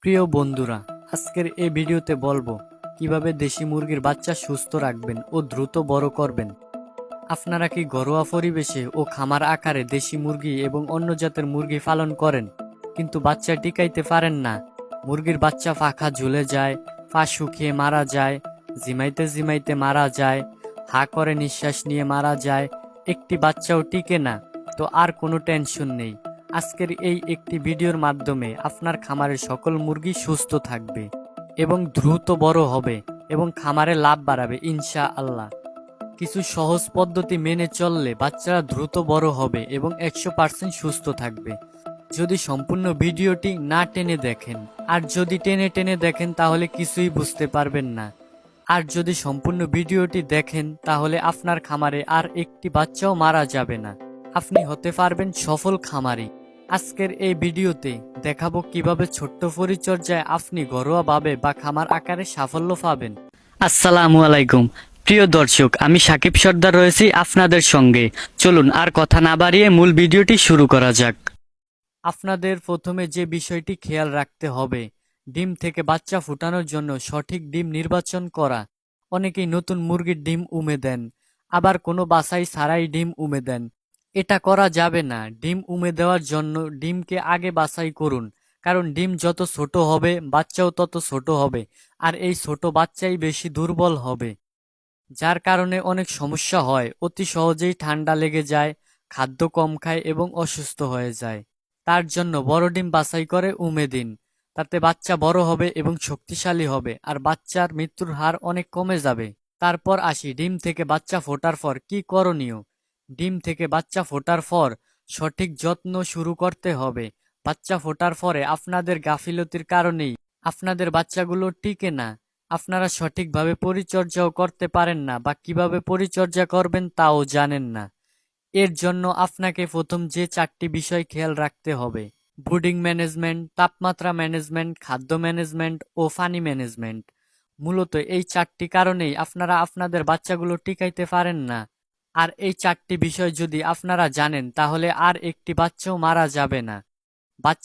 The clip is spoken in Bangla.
প্রিয় বন্ধুরা, আজকের এই ভিডিওতে বলবো কিভাবে দেশি মুরগির বাচ্চা সুস্থ রাখবেন ও দ্রুত বড় করবেন। আপনারা কি ঘরোয়া পরিবেশে ও খামার আকারে দেশি মুরগি এবং অন্য জাতের মুরগি পালন করেন, কিন্তু বাচ্চা টিকাইতে পারেন না? মুরগির বাচ্চা পাখা ঝুলে যায়, পা শুকিয়ে মারা যায়, জিমাইতে জিমাইতে মারা যায়, হা করে নিঃশ্বাস নিয়ে মারা যায়, একটি বাচ্চাও টিকে না? তো আর কোনো টেনশন নেই। আজকের এই একটি ভিডিওর মাধ্যমে আপনার খামারের সকল মুরগি সুস্থ থাকবে এবং দ্রুত বড় হবে এবং খামারে লাভ বাড়াবে ইনশাআল্লাহ। কিছু সহজ পদ্ধতি মেনে চললে বাচ্চারা দ্রুত বড় হবে এবং 100% সুস্থ থাকবে। যদি সম্পূর্ণ ভিডিওটি না টেনে দেখেন, আর যদি টেনে টেনে দেখেন তাহলে কিছুই বুঝতে পারবেন না। আর যদি সম্পূর্ণ ভিডিওটি দেখেন তাহলে আপনার খামারে আর একটি বাচ্চাও মারা যাবে না। আপনি হতে পারবেন সফল খামারি। আজকের এই ভিডিওতে দেখাবো কিভাবে ছোট্ট পরিচর্যায় আপনি ঘরোয়াভাবে বা খামার আকারে সাফল্য পাবেন। আসসালামু আলাইকুম প্রিয় দর্শক, আমি সাকিব সর্দার রয়েছি আপনাদের সঙ্গে। চলুন আর কথা না বাড়িয়ে মূল ভিডিওটি শুরু করা যাক। আপনাদের প্রথমে যে বিষয়টি খেয়াল রাখতে হবে, ডিম থেকে বাচ্চা ফুটানোর জন্য সঠিক ডিম নির্বাচন করা। অনেকেই নতুন মুরগির ডিম উমে দেন, আবার কোনো বাছাই ছাড়াই ডিম উমে দেন। এটা করা যাবে না। ডিম উমে দেওয়ার জন্য ডিমকে আগে বাছাই করুন, কারণ ডিম যত ছোট হবে বাচ্চাও তত ছোট হবে, আর এই ছোট বাচ্চাই বেশি দুর্বল হবে, যার কারণে অনেক সমস্যা হয়। অতি সহজেই ঠান্ডা লেগে যায়, খাদ্য কম খায় এবং অসুস্থ হয়ে যায়। তার জন্য বড় ডিম বাছাই করে উমে দিন। তাতে বাচ্চা বড় হবে এবং শক্তিশালী হবে, আর বাচ্চার মৃত্যুর হার অনেক কমে যাবে। তারপর আসি ডিম থেকে বাচ্চা ফোটার পর কি করণীয়। ডিম থেকে বাচ্চা ফোটার পর সঠিক যত্ন শুরু করতে হবে। বাচ্চা ফোটার পরে আপনাদের গাফিলতির কারণেই আপনাদের বাচ্চাগুলো টিকে না। আপনারা সঠিকভাবে পরিচর্যাও করতে পারেন না, বা কিভাবে পরিচর্যা করবেন তাও জানেন না। এর জন্য আপনাকে প্রথম যে 4টি বিষয় খেয়াল রাখতে হবে: ব্রুডিং ম্যানেজমেন্ট, তাপমাত্রা ম্যানেজমেন্ট, খাদ্য ম্যানেজমেন্ট ও পানি ম্যানেজমেন্ট। মূলত এই 4টি কারণেই আপনারা আপনাদের বাচ্চাগুলো টিকাইতে পারেন না। আর এই 4টি বিষয় যদি আপনারা জানেন তাহলে আর একটি বাচ্চাও মারা যাবে না। বাচ্চা